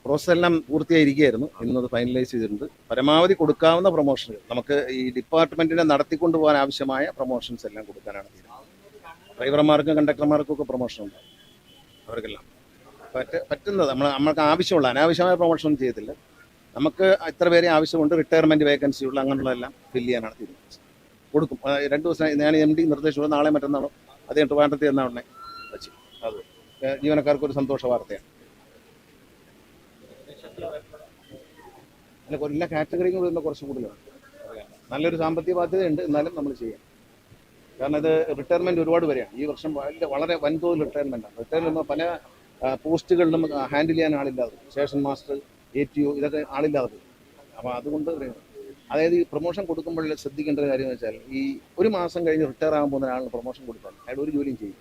Process എല്ലാം പൂർത്തിയായിരിക്കുകയായിരുന്നു. ഇന്നത് finalise ചെയ്തിട്ടുണ്ട്. പരമാവധി കൊടുക്കാവുന്ന പ്രൊമോഷനുകൾ നമുക്ക് ഈ ഡിപ്പാർട്ട്മെന്റിനെ നടത്തിക്കൊണ്ടു പോകാൻ ആവശ്യമായ പ്രൊമോഷൻസ് എല്ലാം കൊടുക്കാനാണ് തീരുമാനം. ഡ്രൈവർമാർക്കും കണ്ടക്ടർമാർക്കും ഒക്കെ പ്രൊമോഷൻ ഉണ്ട്. അവർക്കെല്ലാം പറ്റുന്നത് നമ്മൾക്ക് ആവശ്യമുള്ള അനാവശ്യമായ പ്രൊമോഷൻ ചെയ്തില്ല. നമുക്ക് ഇത്ര പേരെ ആവശ്യമുണ്ട്, റിട്ടയർമെന്റ് വേക്കൻസിയുള്ള അങ്ങനെയുള്ളതെല്ലാം ഫില്ല് ചെയ്യാനാണ് തീരുമാനിച്ചത്. കൊടുക്കും. 2 ദിവസം ഞാൻ MD നിർദ്ദേശിച്ചത് നാളെ മറ്റന്നാളോ അത് ട്രിവാൻഡ്രത്തിൽ എന്നാ ഉടനെ വെച്ച് അത് ജീവനക്കാർക്ക് ഒരു സന്തോഷ വാർത്തയാണ്. അല്ല, എല്ലാ കാറ്റഗറിയും വരുന്ന കുറച്ച് കൂടുതലാണ്. നല്ലൊരു സാമ്പത്തിക ബാധ്യതയുണ്ട്, എന്നാലും നമ്മൾ ചെയ്യാം. കാരണം ഇത് റിട്ടയർമെന്റ് ഒരുപാട് വരെയാണ് ഈ വർഷം. വളരെ വൻതോതിൽ റിട്ടയർമെന്റാണ്. റിട്ടയർമെന്റ് പല പോസ്റ്റുകളിലും ഹാൻഡിൽ ചെയ്യാൻ ആളില്ലാതെ, സ്റ്റേഷൻ മാസ്റ്റർ, ATO ഇതൊക്കെ ആളില്ലാതെ പോകും. അപ്പോൾ അതുകൊണ്ട് അതായത് ഈ പ്രൊമോഷൻ കൊടുക്കുമ്പോൾ ശ്രദ്ധിക്കേണ്ട ഒരു കാര്യം എന്ന് വെച്ചാൽ, ഈ 1 മാസം കഴിഞ്ഞ് റിട്ടയർ ആകാൻ പോകുന്ന ഒരാളിന് പ്രൊമോഷൻ കൊടുത്താൽ അയാൾ ഒരു ജോലിയും ചെയ്യും.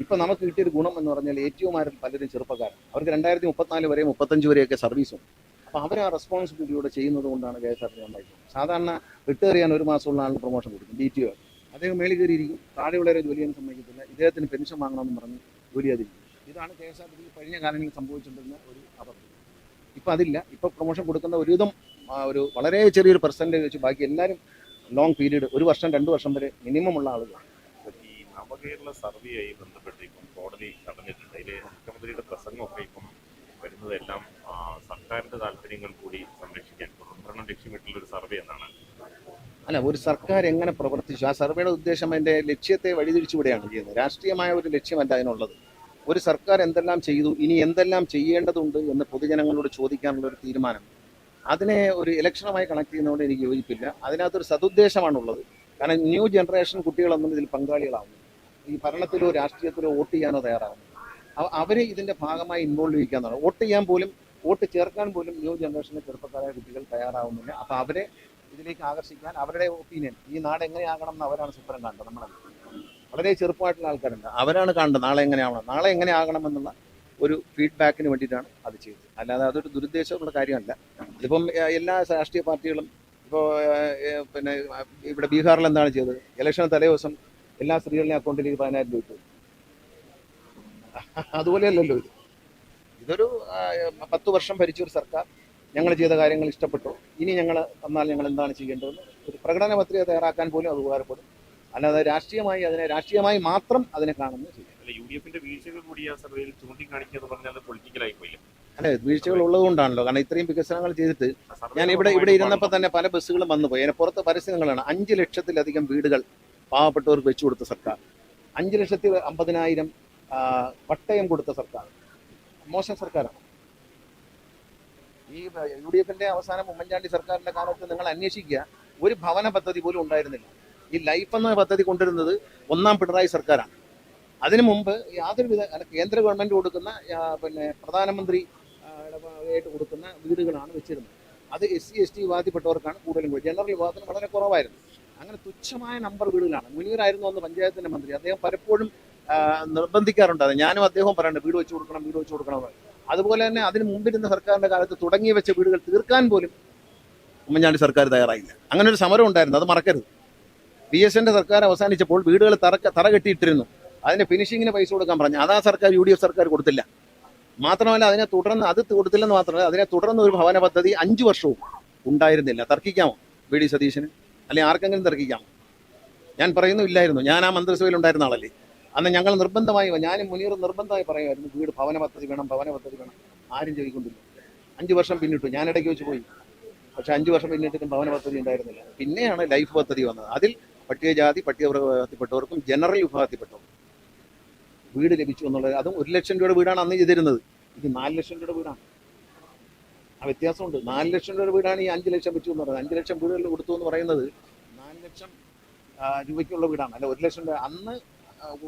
ഇപ്പം നമുക്ക് കിട്ടിയൊരു ഗുണം എന്ന് പറഞ്ഞാൽ ATOമാരിൽ പലരും ചെറുപ്പക്കാരാണ്. അവർക്ക് 2034 വരെ 35 വരെയൊക്കെ സർവീസും. അപ്പോൾ അവർ ആ റെസ്പോൺസിബിലിറ്റിയോടെ ചെയ്യുന്നത് കൊണ്ടാണ് KSRTC ഉണ്ടായിരിക്കുന്നത്. സാധാരണ റിട്ടയർ ചെയ്യാൻ 1 മാസമുള്ള ആളിന് പ്രൊമോഷൻ കൊടുക്കും. DTO അദ്ദേഹം മേളിൽ കയറിയിരിക്കും, താഴെയുള്ളവരെ ജോലി ചെയ്യാൻ സമ്മതിക്കത്തില്ല. ഇദ്ദേഹത്തിന് പെൻഷൻ വാങ്ങണമെന്ന് പറഞ്ഞ് ജോലി ചെയ്യാതിരിക്കും. ഇതാണ് KSRTC കഴിഞ്ഞ കാലങ്ങളിൽ സംഭവിച്ചിട്ടുണ്ടെന്ന ഒരു അബദ്ധം. ഇപ്പം അതില്ല. ഇപ്പോൾ പ്രൊമോഷൻ കൊടുക്കുന്ന ഒരുവിധം ഒരു വളരെ ചെറിയൊരു പെർസെൻറ്റേജ് വെച്ച് ബാക്കി എല്ലാവരും ലോങ് പീരീഡ് 1 വർഷം 2 വർഷം വരെ മിനിമം ഉള്ള ആളുകളാണ്. ഈ നവകേരള സർവേയായി ബന്ധപ്പെട്ട് ഇപ്പം കോടതി തടഞ്ഞിട്ടുണ്ട്. അതിൽ മുഖ്യമന്ത്രിയുടെ പ്രസംഗമൊക്കെ ഇപ്പം വരുന്നതെല്ലാം സർക്കാരിന്റെ താല്പര്യങ്ങൾ കൂടി സംരക്ഷിക്കാൻ തുടർഭരണം ലക്ഷ്യമിട്ടുള്ള ഒരു സർവേ എന്നാണ്. അല്ല, ഒരു സർക്കാർ എങ്ങനെ പ്രവർത്തിച്ചു, ആ സർവേയുടെ ഉദ്ദേശം അതിൻ്റെ ലക്ഷ്യത്തെ വഴിതിരിച്ചുവിടുകയാണ് ചെയ്യുന്നത്. രാഷ്ട്രീയമായ ഒരു ലക്ഷ്യമല്ല അതിനുള്ളത്. ഒരു സർക്കാർ എന്തെല്ലാം ചെയ്തു, ഇനി എന്തെല്ലാം ചെയ്യേണ്ടതുണ്ട് എന്ന് പൊതുജനങ്ങളോട് ചോദിക്കാനുള്ള ഒരു തീരുമാനം, അതിനെ ഒരു ഇലക്ഷനുമായി കണക്ട് ചെയ്യുന്നതുകൊണ്ട് എനിക്ക് യോജിപ്പില്ല. അതിനകത്തൊരു സതുദ്ദേശമാണുള്ളത്. കാരണം ന്യൂ ജനറേഷൻ കുട്ടികളൊന്നും ഇതിൽ പങ്കാളികളാവുന്നു, ഈ ഭരണത്തിലോ രാഷ്ട്രീയത്തിലോ വോട്ട് ചെയ്യാനോ തയ്യാറാവുന്നു. അവർ ഇതിൻ്റെ ഭാഗമായി ഇൻവോൾവ് ചെയ്യിക്കാന്നാണ്. വോട്ട് ചെയ്യാൻ പോലും, വോട്ട് ചേർക്കാൻ പോലും ന്യൂ ജനറേഷനിലെ ചെറുപ്പക്കാരായ കുട്ടികൾ തയ്യാറാവുന്നില്ല. അപ്പോൾ അവരെ ഇതിലേക്ക് ആകർഷിക്കാൻ അവരുടെ ഒപ്പീനിയൻ, ഈ നാട് എങ്ങനെയാകണം എന്ന് അവരാണ് സ്വപ്നം കാണുന്നത്. നമ്മളല്ല, വളരെ ചെറുപ്പമായിട്ടുള്ള ആൾക്കാരുണ്ട്, അവരാണ് കാണുന്നത് നാളെ എങ്ങനെയാവണം, നാളെ എങ്ങനെ ആകണം എന്നുള്ള ഒരു ഫീഡ്ബാക്കിന് വേണ്ടിയിട്ടാണ് അത് ചെയ്തത്. അല്ലാതെ അതൊരു ദുരുദ്ദേശമുള്ള കാര്യമല്ല. ഇതിപ്പം എല്ലാ രാഷ്ട്രീയ പാർട്ടികളും ഇപ്പോൾ പിന്നെ ഇവിടെ ബീഹാറിൽ എന്താണ് ചെയ്തത്, ഇലക്ഷൻ തലേ ദിവസം എല്ലാ സ്ത്രീകളുടെയും അക്കൗണ്ടിലേക്ക് 10,000 രൂപ. അതുപോലെയല്ലല്ലോ ഇത്. ഇതൊരു 10 വർഷം ഭരിച്ചൊരു സർക്കാർ, ഞങ്ങൾ ചെയ്ത കാര്യങ്ങൾ ഇഷ്ടപ്പെട്ടു, ഇനി ഞങ്ങൾ തന്നാൽ ഞങ്ങൾ എന്താണ് ചെയ്യേണ്ടതെന്ന് ഒരു പ്രകടന പത്രിക തയ്യാറാക്കാൻ പോലും അത് ഉപകാരപ്പെടും. അല്ലാതെ രാഷ്ട്രീയമായി മാത്രം അതിനെ കാണുന്നു ചെയ്യും. UDFന്റെ വീഴ്ചകൾ കൂടി ആ സർവേയിൽ ചൂണ്ടിക്കാണിക്കുക പറഞ്ഞാൽ പൊളിറ്റിക്കലായി പോയില്ല. അല്ലെ, വീഴ്ചകൾ ഉള്ളതുകൊണ്ടാണല്ലോ. കാരണം ഇത്രയും വികസനങ്ങൾ ചെയ്തിട്ട് ഞാൻ ഇവിടെ ഇരുന്നപ്പോൾ തന്നെ പല ബസ്സുകളും വന്നു പോയി. അതിന് പുറത്ത് പരസ്യങ്ങളാണ്. 5 ലക്ഷത്തിലധികം വീടുകൾ പാവപ്പെട്ടവർക്ക് വെച്ചു കൊടുത്ത സർക്കാർ, 5,50,000 പട്ടയം കൊടുത്ത സർക്കാർ. മോശം സർക്കാരാണ്. ഈ UDFന്റെ അവസാനം ഉമ്മൻചാണ്ടി സർക്കാരിന്റെ കാലത്ത് നിങ്ങൾ അന്വേഷിക്കുക, ഒരു ഭവന പദ്ധതി പോലും ഉണ്ടായിരുന്നില്ല. ഈ ലൈഫ് എന്ന പദ്ധതി കൊണ്ടുവരുന്നത് 1ാം പിണറായി സർക്കാരാണ്. അതിനു മുമ്പ് യാതൊരുവിധ കേന്ദ്ര ഗവൺമെന്റ് കൊടുക്കുന്ന പിന്നെ പ്രധാനമന്ത്രി ആയിട്ട് കൊടുക്കുന്ന വീടുകളാണ് വെച്ചിരുന്നത്. അത് SC ST വിഭാഗത്തിൽപ്പെട്ടവർക്കാണ് കൂടുതലും. ജനറൽ വിഭാഗത്തിന് വളരെ കുറവായിരുന്നു. അങ്ങനെ തുച്ഛമായ നമ്പർ വീടുകളാണ്. മുനീറായിരുന്നു അന്ന് പഞ്ചായത്തിന്റെ മന്ത്രി. അദ്ദേഹം പലപ്പോഴും നിർബന്ധിക്കാറുണ്ട്. അത് ഞാനും അദ്ദേഹവും പറയുന്നുണ്ട്, വീട് വെച്ച് കൊടുക്കണം. അതുപോലെ തന്നെ അതിന് മുമ്പിരുന്ന സർക്കാരിന്റെ കാലത്ത് തുടങ്ങി വെച്ച വീടുകൾ തീർക്കാൻ പോലും ഉമ്മൻചാണ്ടി സർക്കാർ തയ്യാറായില്ല. അങ്ങനെ ഒരു സമരം ഉണ്ടായിരുന്നു, അത് മറക്കരുത്. PSന്റെ സർക്കാർ അവസാനിച്ചപ്പോൾ വീടുകൾ തറ കെട്ടിയിട്ടിരുന്നു. അതിന് ഫിനിഷിങ്ങിന് പൈസ കൊടുക്കാൻ പറഞ്ഞു. അതാ സർക്കാർ, UDF സർക്കാർ കൊടുത്തില്ല. മാത്രമല്ല അതിനെ തുടർന്ന്, അത് കൊടുത്തില്ലെന്ന് മാത്രമല്ല, അതിനെ തുടർന്ന് ഒരു ഭവന പദ്ധതി 5 വർഷവും ഉണ്ടായിരുന്നില്ല. തർക്കിക്കാമോ VD സതീശന്? അല്ലെങ്കിൽ ആർക്കെങ്കിലും തർക്കിക്കാമോ? ഞാൻ പറയുന്നു, ഇല്ലായിരുന്നു. ഞാൻ ആ മന്ത്രിസഭയിൽ ഉണ്ടായിരുന്ന ആളല്ലേ. അന്ന് ഞങ്ങൾ നിർബന്ധമായി, ഞാനും മുനീറും നിർബന്ധമായി പറയുമായിരുന്നു, വീട് ഭവന പദ്ധതി വേണം. ആരും ചോദിക്കൊണ്ടില്ല. 5 വർഷം പിന്നിട്ടു. ഞാൻ ഇടയ്ക്ക് വെച്ച് പോയി. പക്ഷെ 5 വർഷം പിന്നിട്ടിട്ടും ഭവന പദ്ധതി ഉണ്ടായിരുന്നില്ല. പിന്നെയാണ് ലൈഫ് പദ്ധതി വന്നത്. അതിൽ പട്ടികജാതി പട്ടികവർഗ വിഭാഗത്തിൽപ്പെട്ടവർക്കും ജനറൽ വിഭാഗത്തിൽപ്പെട്ടവർക്കും വീട് ലഭിച്ചു എന്നുള്ളത്. അതും 1 ലക്ഷം രൂപയുടെ വീടാണ് അന്ന് ചെയ്തിരുന്നത്. ഇത് 4 ലക്ഷം രൂപയുടെ വീടാണ്. ആ വ്യത്യാസമുണ്ട്. 4 ലക്ഷം രൂപയുടെ വീടാണ് ഈ 5 ലക്ഷം വെച്ചു എന്ന് പറയുന്നത്. 5 ലക്ഷം വീടുകളിൽ കൊടുത്തു എന്ന് പറയുന്നത് 4 ലക്ഷം രൂപയ്ക്കുള്ള വീടാണ്. അല്ല, 1 ലക്ഷം രൂപ അന്ന്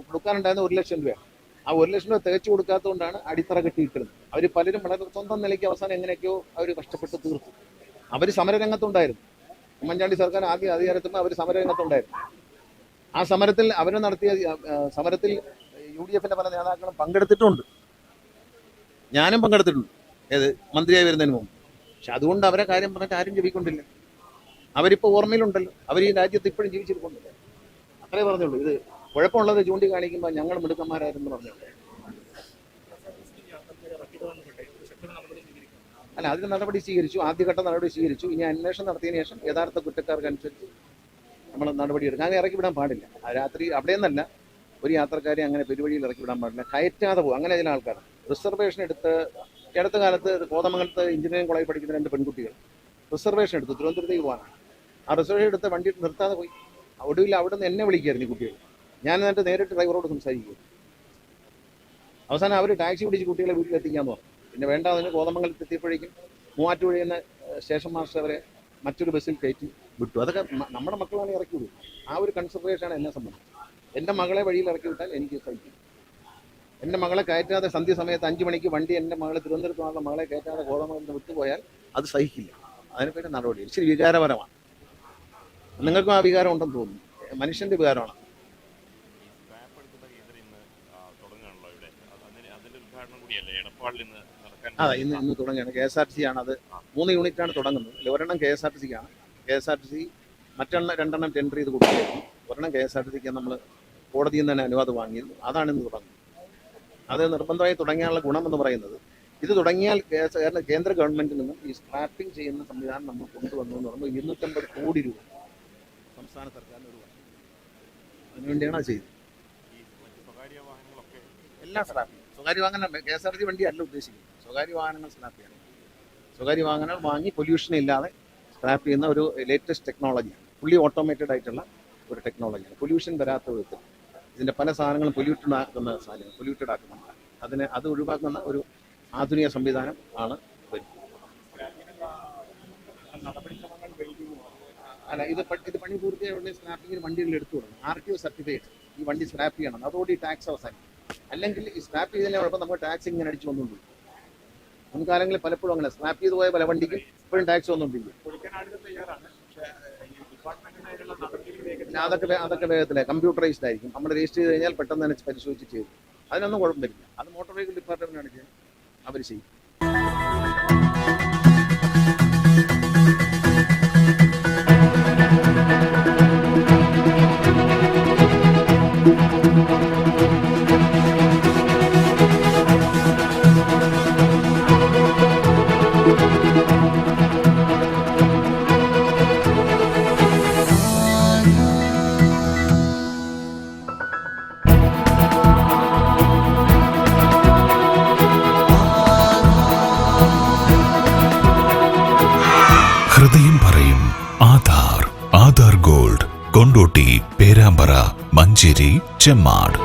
കൊടുക്കാനുണ്ടായിരുന്ന 1 ലക്ഷം രൂപയാണ്. ആ 1 ലക്ഷം രൂപ തികച്ചു കൊടുക്കാത്തതുകൊണ്ടാണ് അടിത്തറ കെട്ടിയിട്ടിരുന്നത്. അവർ പലരും വളരെ സ്വന്തം നിലയ്ക്ക് അവസാനം എങ്ങനെയൊക്കെയോ അവർ കഷ്ടപ്പെട്ട് തീർത്തു. അവർ സമരരംഗത്തുണ്ടായിരുന്നു. ഉമ്മൻചാണ്ടി സർക്കാർ ആദ്യ അധികാരത്തിൽ അവർ സമരരംഗത്തുണ്ടായിരുന്നു. ആ സമരത്തിൽ അവർ നടത്തിയ സമരത്തിൽ UDFന്റെ പല നേതാക്കളും പങ്കെടുത്തിട്ടുണ്ട്. ഞാനും പങ്കെടുത്തിട്ടുണ്ട്, ഏത് മന്ത്രിയായി വരുന്നതിന് മുമ്പ്. പക്ഷെ അതുകൊണ്ട് അവരെ കാര്യം പറഞ്ഞിട്ട് ആരും ജപിക്കൊണ്ടില്ല. അവരിപ്പോൾ ഓർമ്മയിലുണ്ടല്ലോ, അവർ ഈ രാജ്യത്ത് ഇപ്പോഴും ജീവിച്ചിരിക്കൊണ്ടില്ല. അത്രേ പറഞ്ഞുള്ളൂ. ഇത് കുഴപ്പമുള്ളത് ചൂണ്ടിക്കാണിക്കുമ്പോൾ ഞങ്ങൾ മിടുക്കന്മാരായിരുന്നു പറഞ്ഞുള്ളൂ. അല്ല, അതിന് നടപടി സ്വീകരിച്ചു, ആദ്യഘട്ട നടപടി സ്വീകരിച്ചു. ഇനി അന്വേഷണം നടത്തിയതിനു ശേഷം യഥാർത്ഥ കുറ്റക്കാർക്കനുസരിച്ച് നമ്മൾ നടപടിയെടുക്കും. അങ്ങനെ ഇറക്കി വിടാൻ പാടില്ല. രാത്രി അവിടെ നിന്നല്ല, ഒരു യാത്രക്കാരെ അങ്ങനെ പെരുവഴിയിൽ ഇറക്കി വിടാൻ പാടില്ല. കയറ്റാതെ പോകും. അങ്ങനെ ചില ആൾക്കാർ റിസർവേഷൻ എടുത്ത്, ഈ അടുത്ത കാലത്ത് കോതമംഗലത്ത് എഞ്ചിനീയറിംഗ് കോളേജിൽ പഠിക്കുന്ന 2 പെൺകുട്ടികൾ റിസർവേഷൻ എടുത്തു തിരുവനന്തപുരത്തേക്ക് പോകാനാണ്. ആ റിസർവേഷൻ എടുത്ത് വണ്ടി നിർത്താതെ പോയി. ഒടുവിൽ അവിടെ നിന്ന് എന്നെ വിളിക്കുകയായിരുന്നു ഈ കുട്ടികൾ. ഞാൻ എന്നിട്ട് നേരിട്ട് ഡ്രൈവറോട് സംസാരിക്കും. അവസാനം അവർ ടാക്സി പിടിച്ച് കുട്ടികളെ വീട്ടിലെത്തിക്കാന്ന് പറഞ്ഞു. പിന്നെ വേണ്ട, അതിന് കോതമംഗലത്ത് എത്തിയപ്പോഴേക്കും മൂവാറ്റുപുഴയിൽ നിന്ന് സ്റ്റേഷൻ മാസ്റ്റർ അവരെ മറ്റൊരു ബസ്സിൽ കയറ്റി വിട്ടു. അതൊക്കെ നമ്മുടെ മക്കളാണ് ഇറക്കി വിടും. ആ ഒരു കൺസിഡറേഷനാണ് എന്നെ സംബന്ധിച്ചത്. എൻ്റെ മകളെ വഴിയിൽ ഇറക്കി വിട്ടാൽ എനിക്ക് സഹിക്കും. എൻ്റെ മകളെ കയറ്റാതെ സന്ധ്യ സമയത്ത് 5 മണിക്ക് വണ്ടി എൻ്റെ മകളെ തിരുവനന്തപുരത്തുള്ള മകളെ കയറ്റാതെ കോതമംഗലത്ത് വിട്ടുപോയാൽ അത് സഹിക്കില്ല. അതിനെപ്പറ്റി നടപടി ഇച്ചിരി വികാരപരമാണ്. നിങ്ങൾക്കും ആ വികാരം ഉണ്ടെന്ന് തോന്നുന്നു. മനുഷ്യൻ്റെ വികാരമാണ്. അതെ, ഇന്ന് തുടങ്ങുകയാണ്. KSRTC ആണ് അത്. 3 യൂണിറ്റാണ് തുടങ്ങുന്നത്. ഒരെണ്ണം KSRTCക്കാണ്. KSRTC മറ്റെണ്ണം 2 ടെൻഡർ ചെയ്ത് കൊടുക്കുകയായിരുന്നു. ഒരെണ്ണം KSRTCക്ക് നമ്മൾ കോടതിയിൽ നിന്ന് തന്നെ അനുവാദം വാങ്ങിയിരുന്നു. അതാണ് ഇന്ന് തുടങ്ങുന്നത്. അത് നിർബന്ധമായി തുടങ്ങിയാനുള്ള ഗുണമെന്ന് പറയുന്നത്, ഇത് തുടങ്ങിയാൽ കേന്ദ്ര ഗവൺമെന്റിൽ നിന്നും ഈ സ്ക്രാപ്പിംഗ് ചെയ്യുന്ന സംവിധാനം നമ്മൾ കൊണ്ടുവന്നു എന്ന് പറയുമ്പോൾ 250 കോടി രൂപ സംസ്ഥാന സർക്കാരിന് ഒരു വർഷം. അതിനുവേണ്ടിയാണ് അത് ചെയ്തത്. എല്ലാം സ്ക്രാപ്പ് ചെയ്യും. സ്വകാര്യ വാഹനം KSRTC വണ്ടി അല്ല ഉദ്ദേശിക്കുന്നത്. സ്വകാര്യ വാഹനങ്ങൾ സ്ക്രാപ്പ് ചെയ്യണം. സ്വകാര്യ വാഹനങ്ങൾ വാങ്ങി പൊല്യൂഷൻ ഇല്ലാതെ സ്ക്രാപ്പ് ചെയ്യുന്ന ഒരു ലേറ്റസ്റ്റ് ടെക്നോളജിയാണ്. ഫുള്ളി ഓട്ടോമേറ്റഡ് ആയിട്ടുള്ള ഒരു ടെക്നോളജിയാണ്. പൊല്യൂഷൻ വരാത്ത വിധത്തിൽ ഇതിൻ്റെ പല സാധനങ്ങളും പൊല്യൂട്ടഡ് ആക്കുന്ന സാധനങ്ങൾ പൊല്യൂട്ടഡ് ആക്കുന്നുണ്ട്. അത് ഒഴിവാക്കുന്ന ഒരു ആധുനിക സംവിധാനം ആണ് വരുന്നത്. അല്ല, ഇത് പണി പൂർത്തിയായ ഉടനെ സ്ക്രാപ്പിങ്ങിന് വണ്ടികൾ എടുത്തു കൊടുക്കണം. RTO സർട്ടിഫിക്കറ്റ് ഈ വണ്ടി സ്ക്രാപ്പ് ചെയ്യണം. അതോടെ ഈ ടാക്സ് അവസാനിക്കും. അല്ലെങ്കിൽ ഈ സ്ക്രാപ്പ് ചെയ്തതിനെ കുഴപ്പം നമുക്ക് ടാക്സ് ഇങ്ങനെ അടിച്ചു വന്നുകൊണ്ടിരിക്കും. മുൻകാലങ്ങളിൽ പലപ്പോഴും അങ്ങനെ സ്ക്രാപ്പ് ചെയ്ത് പോയ പല വണ്ടിക്കും ഇപ്പോഴും ടാക്സ് വന്നുകൊണ്ടിരിക്കും. അതൊക്കെ വേഗത്തിലെ കമ്പ്യൂട്ടറൈസ്ഡ് ആയിരിക്കും. നമ്മൾ രജിസ്റ്റർ ചെയ്ത് കഴിഞ്ഞാൽ പെട്ടെന്ന് തന്നെ പരിശോധിച്ച് ചെയ്തു. അതിനൊന്നും കുഴപ്പം വരില്ല. അത് മോട്ടോർ വെഹിക്കിൾ ഡിപ്പാർട്ട്മെന്റാണ് ചെയ്യുന്നത്. അവർ ചെയ്യും. ഹൃദയം പറയും ആധാർ ഗോൾഡ്, കൊണ്ടോട്ടി, പേരാമ്പ്ര, മഞ്ചേരി, ചെമ്മാട്.